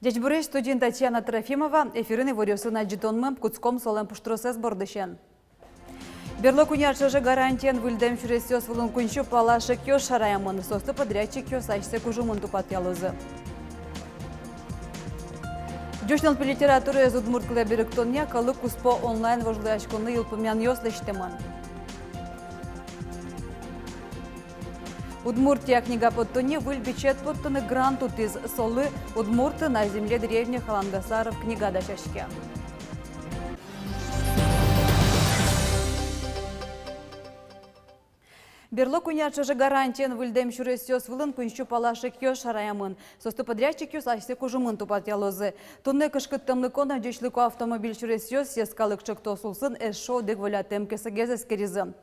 Дежбурей студент Татьяна Трофимова эфирины вырёсына джитонмым куцком солем пуштросез бордышен. Берлок унярчаже гарантиян выльдем чуресёс вылын кунчу палашек ё шараямын, состы подрядчик ё сачсе кужумын тупат ялозы. Дёшнал по литературе из Удмурткла беректония калы куспо онлайн вожлыачкуны юлпумян ёслыштемын. Удмуртия книга подтоне выльбичет подтоны грантут из солы Удмурты на земле деревни Халангасаров книга дачашке. Берлок унячаже гарантиян выльдем чуресёс вылын кунчу палашек ё шараямын. Состы подрядчик ё сачсе кужумын тупат ялозы. Тунне кышкыттымны кона дёчлыку автомобиль чуресёс сескалык чыкто сулсын эшо дегволя темкесе гезес керизы.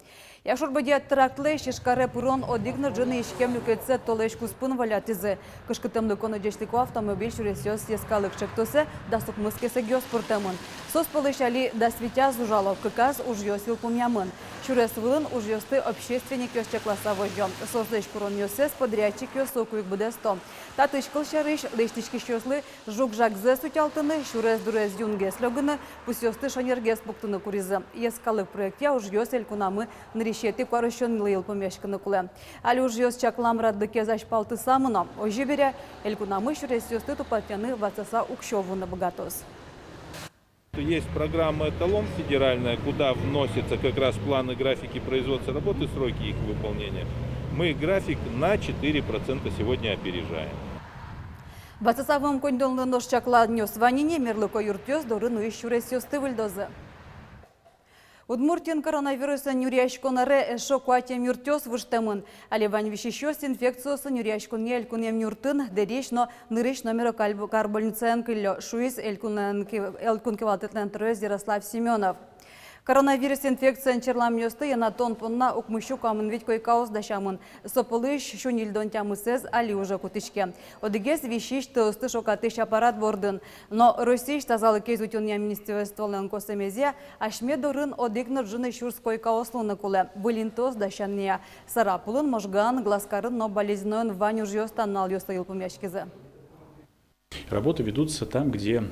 Яшур бадият трактле шишкаре пурон одигна джины ишкем люкетсе толеш куспын валятизы. Кышкыттымны кона дёчлыку автомобиль чуресёс сескалык чыктосе да сукмыскесе гёс пуртемын. Сос полышали да светя зужалов кыказ уж ёсил пумямын. Чурес вылын уж ёсты общественник ёсче класса вождём. Сослыш пурон ёсес подрядчик ёсокуик будесто. Татышкыл шарыш лештички щёслы жук жакзе сутялтыны чурес дурес юнгес лёгыны пусть ёсты шанергес буктыны куризы. Ескалык проекте уж ёсель кунамы нарешеты парышён лыл помешканы куле. Али уж ёс чаклам раддыке зашпалты самыно. Ожи бере эль кунамы чурес ёсты тупатяны вацаса укшёву на богатос. Есть программа «Эталон» федеральная, куда вносятся как раз планы, графики производства работы, сроки их выполнения. Мы график на 4% сегодня опережаем. Вацасавым кондолны нож чакладнё сванине мерлыко юртёс дорыну ищуресёс тывыльдозы. Удмуртин коронавируса нюряшконаре эшо куатем юртёс выштемын. Аливань вещещёс инфекциясы нюряшкон элькунем юртын деречно нырыш номера карбольницен кылё шуиз элькун кевалтетлен трёз Ярослав Семенов. Коронавирус инфекция черлам ёсты янатон понна укмышу камын ведь койкаус дашамын. Сопылыш шунильдон тямысез али уже кутышке. Одыгес вещищ тосты шокатыш аппарат бордын. Но Российш тазалы кезутюнья министерстволен косемезе ашмедорын одыгныр жыны шурс койкауслуны куле. Былинтос дашанния. Сарапулын можган глазкарын но болезнён ваню жёстан нал ёсты илпумяшкезе. Работы ведутся там, где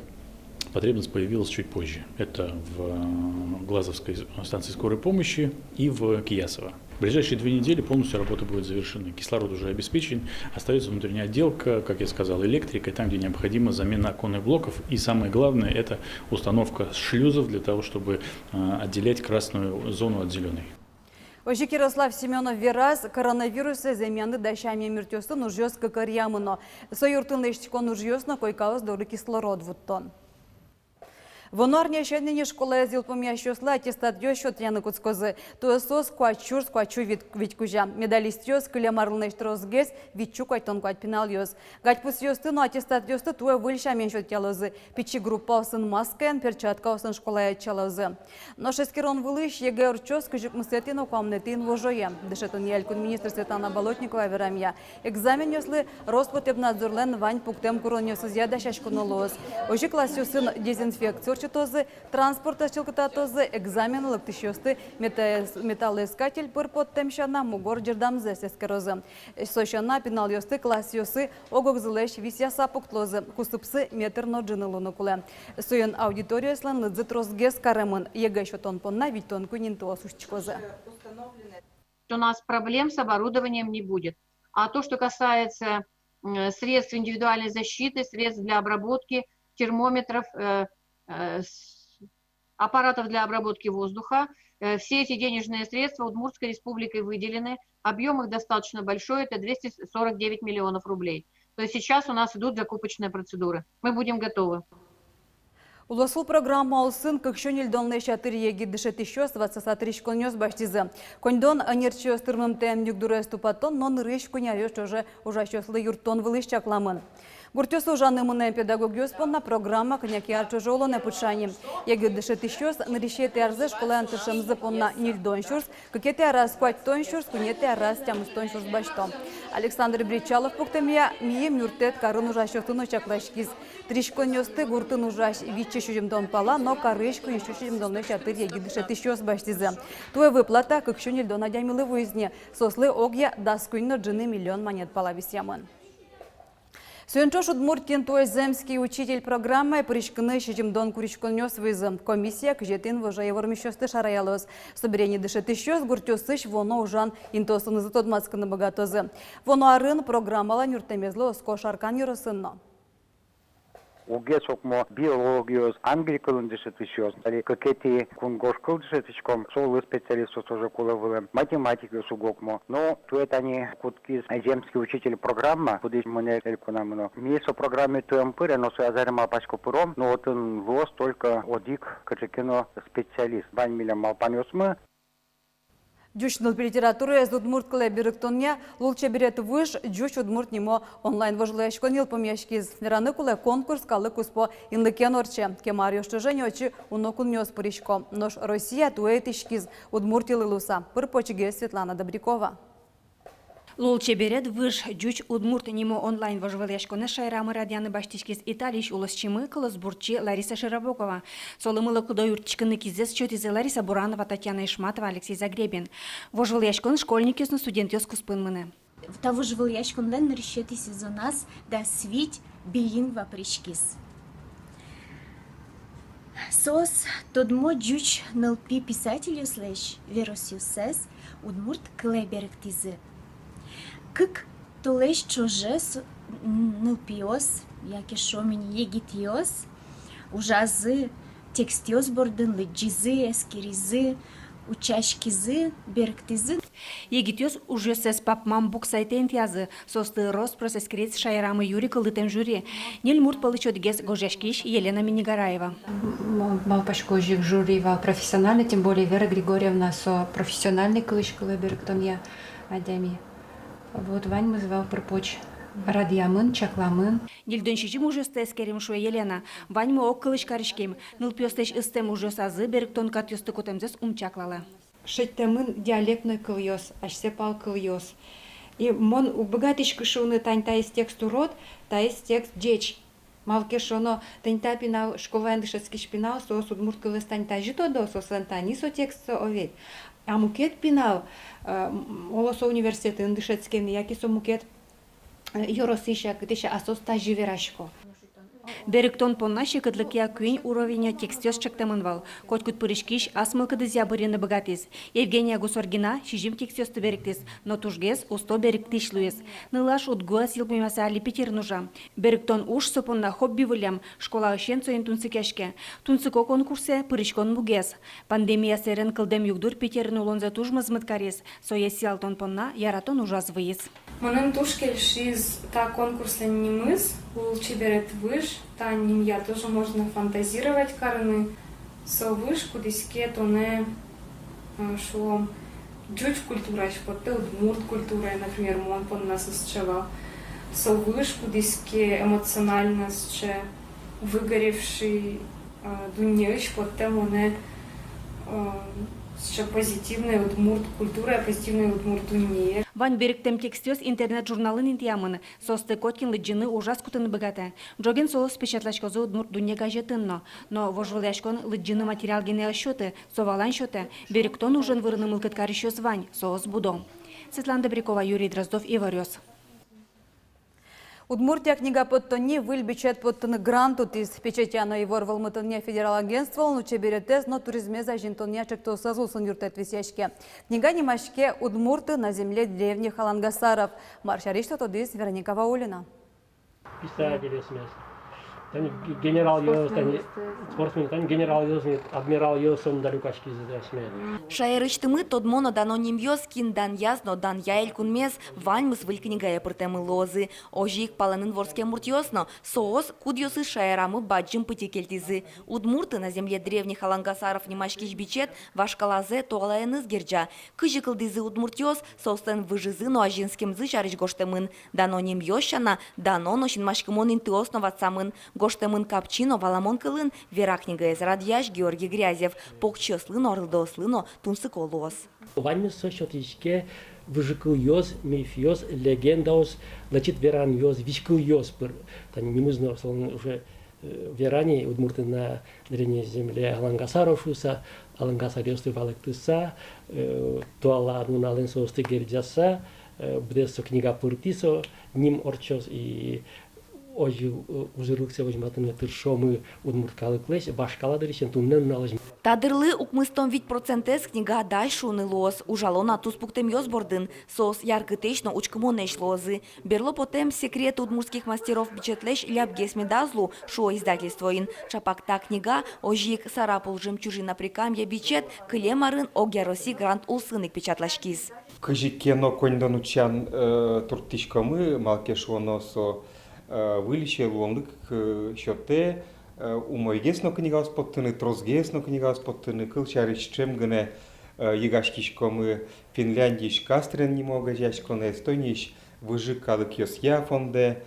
потребность появилась чуть позже. Это в Глазовской станции скорой помощи и в Киясово. В ближайшие 2 недели полностью работа будет завершена. Кислород уже обеспечен. Остается внутренняя отделка, как я сказал, электрика, там, где необходима замена оконных блоков. И самое главное, это установка шлюзов для того, чтобы отделять красную зону от зеленой. Ожик Ярослав Семенов вераз коронавирусы замены дащами мертвёсту нужёс кокарьямыно. Союртын лештикон нужёсно койкаус доры кислород вуттон. Вонорня щодня школа зілпом'ящосла аттестат йощот яны куцкозы. Туесос куачур скуачу від кужа. Медалист йос кыля марлынеш трозгес витчу куайтон куать пенал йос. Гать пус йосты, но аттестат йосты туе выльша меньшот тялозы. Пичи группа осын маскаен, перчатка осын школа чалозы. Но шескерон вылыш егэ урчос кыжик мысетин окамнетин вожое. Дышетон ялькун министр Светлана Болотникова верамья. Экзамен йослы Роспотребнадзорлен вань пуктем курон йосыз яда шашкунолоз. Ожи класс йосын дезинфекцию тозы, транспорта чылкытатозы, экзамен лыктышёсты, металлоискатель пырпот темшана мугор жердамзы сескерозы. Сошана пинал ёсты класс ёсы, огогзылеш висяса пуктлозы, кусыпсы метр ноджынылуны куле. Суен аудиторияслан лыдзы трозгес каремын, егэ шотон понна витон кунинтуа сушчикозы. У нас проблем с оборудованием не будет. А то, что касается средств индивидуальной защиты, средств для обработки, термометров, аппаратов для обработки воздуха. Все эти денежные средства Удмуртской республикой выделены. Объем их достаточно большой, это 249 миллионов рублей. То есть сейчас у нас идут закупочные процедуры. Мы будем готовы. Уласул программа алсын кыкшөнил нешатыр еги дышет еще с 23 конёс баштизы. Кондон анерчиос тырмым тем нюкдурес тупатон, но нырыш кунярёш уже ужащослы юртон вылыш чакламын. Гуртёсу жанымыны педагогиос понна программа коняки арчожоло не пучани. Еги дышет еще с нарешеты арзы школы антышымзы понна нильдон шурс, какеты раз куать тон шурс, кунеты раз тямустон шурс баштом. Александр Бричалов пуктемия мием юртет карын ужащосыну чаклашкиз. Тришкон ёсты гуртын ужащ вичи шужимдон пала, но карышку еще шужимдон нешатыр еги дышет еще с баштизы. Твой выплата, как шунильдон адямилы выезне. Сослы огья даскуйно джины миллион монет пала висямын. Сүйенчош Удмуртин земский учитель программы пришканы шежимдон куричконёс вызым. Комиссия кжетин вожай вормещёсты шараялыз. Соберение дышетыщёс гуртёсыш воно ужан интосыны затодмацканы богатозы. Воно арын программала нюртемезло скошаркан юрысынно. Уге сокмо биологиоз, англикалын дешетишёс, али какети кунгошкал дешетичком, солы специалисту тоже куловылым, математика сугокмо. Но тует они кутки земский учитель программа, куда мне элькунамно. Мисо программе туем пыря, но суязарема пачку пыром, но вот он лос только одик качекино специалист. Бань миля малпанёсмы. Дюшнул литературы из Удмурт клеберектония лучше берет выш дюш Удмурт нимо онлайн вожлая шконил помещки из раны куле конкурс калыкус по инлекенорче. Кемарио что женечи унокун нёс поричко. Нож Россия туэтишкиз Удмурти лылуса. Пырпочеге Светлана Добрякова. Лулче берет выш дюч Удмурт нимо онлайн вожвелешконе шайрамы радианы баштишкис Италиш уласчимы кылысбурчи Лариса Широбокова. Солымылы кудой юртчиканы кизес чотизе Лариса Буранова, Татьяна Ишматова, Алексей Загребин. Вожвелешкон школьникесну студентёс куспынмыны. Та вожвелешконден решетис из нас да свить билингва причкис. Сос тодмо дюч налпи писателю слэш веросюсес Удмурт клеберектизы. Как толеш чужес нылпиос, яке шомини егитиос, ужазы, текстиос бордын, лыджизы, эскеризы, учашкизы, берктизы. Егитёс уже сес папмам буксайтен тязы, состы рос процесскриц шайрамы Юрий Калытем жюри. Нель мурт получет гес Гожешкиш Елена Минигараева. Малпашкожик жюри вал профессиональный, тем более Вера Григорьевна со профессиональный клышкала берктонья адями. Вот Вань мы звал пропоч радиамын, чакламын. Нильдонщичим уже стескерим шо Елена. Вань мы оккылыш карышкем. Нылпёстеш истем уже сазы берктон катёсты котемзес умчаклала. Шеттемын диалектный кыльёс, ашсепал кыльёс. И мон убогатиш кышуны тань таис текст урод, таис текст деч. Малке шоно тань пинал школа эндышецкий шпинал, со судмурт кылыс тань тажи тодо, со слентани со текст со овет. А мукет пинал олосо университет эндышецкий, яки со мукет Йоросиша, кытыша асос тажи верашко. Беректон поннаши кытлыкия күйн уровень текстёс чактамынвал. Коткут пырышкиш асмылкыды зябырыны богатис. Евгения Гусоргина шижим текстёсты беректис, но тужгес усто беректиш луес. Нылаш утгуас йылпымаса липетир нужа. Беректон уж сопонна хобби вылям, школа ышен соен тунцыкешке. Тунцыко конкурсе пырышкон бугес. Пандемия серен кылдем югдур петерин улонза тужмыз мыткарес. Соеси алтон понна яратон ужас выес. Манын тушкель шиз та конкурса немыз, лучше берет выш, та я тоже можно фантазировать карны. Со выш кудиске тоне шо джуч культура, шпоте удмурт культура, например, мон под нас исчева. Со выш кудиске эмоционально сче выгоревший дуне, шпоте моне сче позитивная удмурт культура, позитивная удмурт дуне. Вань беректем текстёс интернет-журналын интиямын. Состы коткин лыджины ужас кутыны богата. Джоген солос печатлашкозу удмурт дуне газетынно. Но вожвылашкон лыджины материал генеа счёты, совалан счёты. Беректон ужен вырыны мылкыткар ещё звань, соос будом. Светлана Добрякова, Юрий Дроздов, Иварёс. Удмуртия книга подтони выльбичет подтоны гранту тис печатяно и ворвал мытыне федерал агентство, лучше беретез, но туризме за жинтония чекто сазулсын юртет висячке. Книга немашке удмурты на земле древних алангасаров. Маршаришту тодис Вероника Ваулина. Писатели смес. Генерал Йос, спортсмен, генерал Йос, адмирал Йос, он далюкашки смес. Шайрыштымы тодмоно дано нимьёс киндан ясно дан яэль кунмес вальмыс вылькнигая пыртемы лозы. Ожик паланын ворске муртьёсно, соос кудьёсы шайрамы баджим пытекельтизы. Удмурты на земле древних алангасаров немашкиш бичет вашкалазе тогалаеныз герджа. Кыжыкылдызы удмуртьёс состен выжызы но ажинскимзы шарыш гоштемын. Дано нимьёшана, дано ношин машкымон интыосно ватсамын. Гоштемын капчино валамон кылын, вера книга из Радьяш Георгий Грязев, покчёслын орлдослыно тунсыколос. Вальмис сочетичке выжикыл йоз, мифьоз, легендаос, значит веран йоз, вичкыл йоз, там не мы знаем, уже веране удмурты на древней земле алангасарошуса, алангасарёсты валектыса, туала нунален соосты герджаса, бдесо книга пыртисо, ним орчос и ожи узырлыкся возьматыны тыршомы удмурткалык лес башкаладыр ишен тумнен налыж. Тадырлы укмыстом 5% книга дайшуны лоз, ужалона туспуктем йозбордын, сос яркытечно учкмонеш лозы. Берло потем секреты удмуртских мастеров бичетлеш ляпгес медазлу, шо издательствоин. Чапакта книга ожик сарапул жемчужина прикамья бичет, кылемарын огяроси грант улсынык печатлашкиз. Кыжикено коньдан учан туртишкамы малкешоно со вылечил лонлык счете умойгесно книга споттыны, трозгесно книга споттыны, кылчарич чем гыне егашкишкомы Финляндиш кастрен не мога жашконе эстониш выжикалык йосья фонде.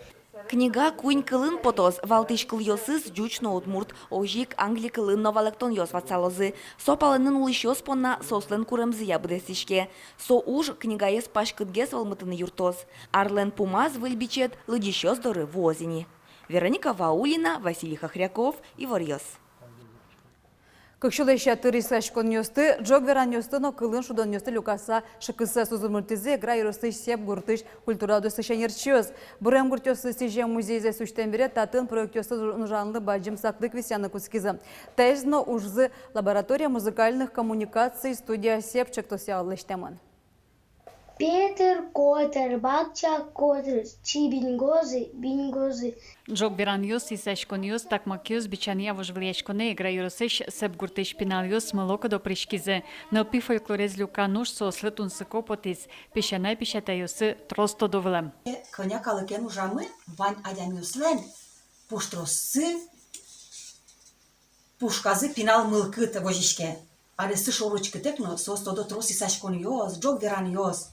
Книга куин кылын потоз, валтыш кыл йосыз жучно удмурт, ожик англи кылын новалектон йос ватсалозы. Со палынын улыш йоспонна сослен куремзыя бдесишке. Со уж книга ес пашкыдгес волмытыны юртоз. Арлен пумаз выльбичет лыдиш йоздоры в озини. Вероника Ваулина, Василий Хохряков и Ворьос. Кыкшылыша тырыса шконьосты, джог вераньосты, но кылын шудоньосты люкаса шыкысы сузумыртызе, грай ростыш сеп гуртыш культурады сышанерчёз. Бурем гуртёсы сижем музейзе суштен берет, татын проектёсы нужанлы баджим саклык висяны кускизы. Тезно ужзы лаборатория музыкальных коммуникаций студия сеп чектося алыштемын. Петер Котер, Бакча Котер, Чибингозы, Бингозы. Джок Бераньос и Сашконьос так макиос бичания вожвлечконе играюросеш сеп гуртеш пинальос малока до пришкизе. Но пи фольклорез люкануш со слетун сыкопотис, пишанай пишатайосы тросто довлем. Коня калыкен ужамы, вань адямюслен, пуштроссы, пушказы пинал мылкыт вожишке. Аресты шорочки текно, состодо троси Сашконьос, Джок Бераньос.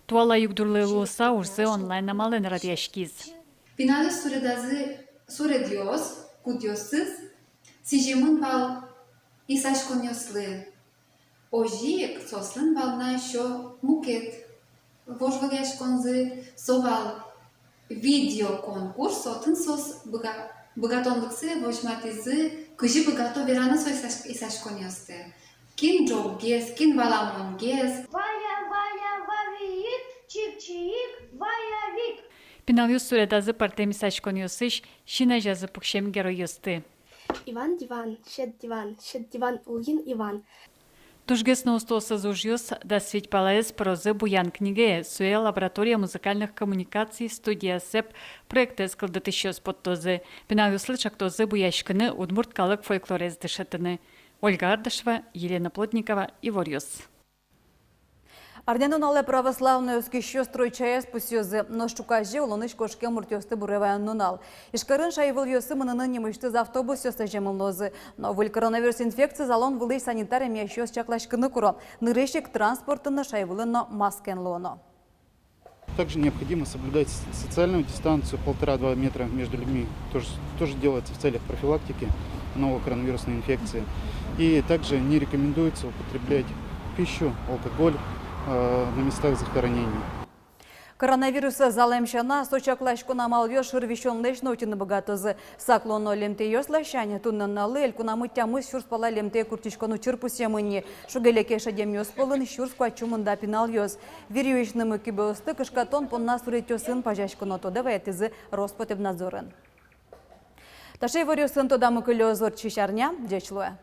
Туала югдурлы луса урсы онлайн намален радиашкиз. Пинали суредазы суредиос, кудиосыз, сижемын бал и Сашконьослы. Ожик сослын бална еще мукет. Вожвагяшконзы совал видеоконкурс, отын сос богатонлыксы вожматизы, кыжи богато вераны сой и Сашконьосты. Кин джок гес, кин валамон гес. Чик-чик, ваявик. Пиналиус суредазы партеми Сашконьосыш, шина жазы пукшем героёсты. Иван диван, шед диван, улгин Иван. Тужгес на устоса зужьёс да свить палаес прозы буян книге, суе лаборатория музыкальных коммуникаций, студия СЭП, проект эскал датышёс подтозы. Пиналиус лычактозы буяшкыны удмурт калык фольклорез дышатыны. Ольга Ардашева, Елена Плотникова и Ворьос. Арденон але православную өскіщо стройчая спусьёзы, но штукажи улыныш кошке муртёсты буреваян нунал. Ишкарын шайвыл ёсы мынынын немышты за автобус ёсы жемылнозы. Но выль коронавирус инфекции залон вылыш санитария мящёс чаклашкыны куро. Нырышек транспортыны шайвылыно маскен лоно. Также необходимо соблюдать социальную дистанцию 1,5–2 метра между людьми. Тоже делается в целях профилактики новой коронавирусной инфекции. И также не рекомендуется употреблять пищу, алкоголь на местах захоронений. Коронавируса залемшана сочаклашкуна малвё шырвищон лешно утины богатозы. Саклоно лемте ёслащане туннаналы элькунамы тямыс шурспала лемте куртичкону чырпусемыни. Шугелеке шадем ёсполын шурску ачумында пинал ёс. Вирюишнымы кибеосты кышкатон понна суретёсын пажашкуно тодавает изы Роспотебнадзорын. Ташей Ворьосын тодамы кылё зор чишарня, дечлуя.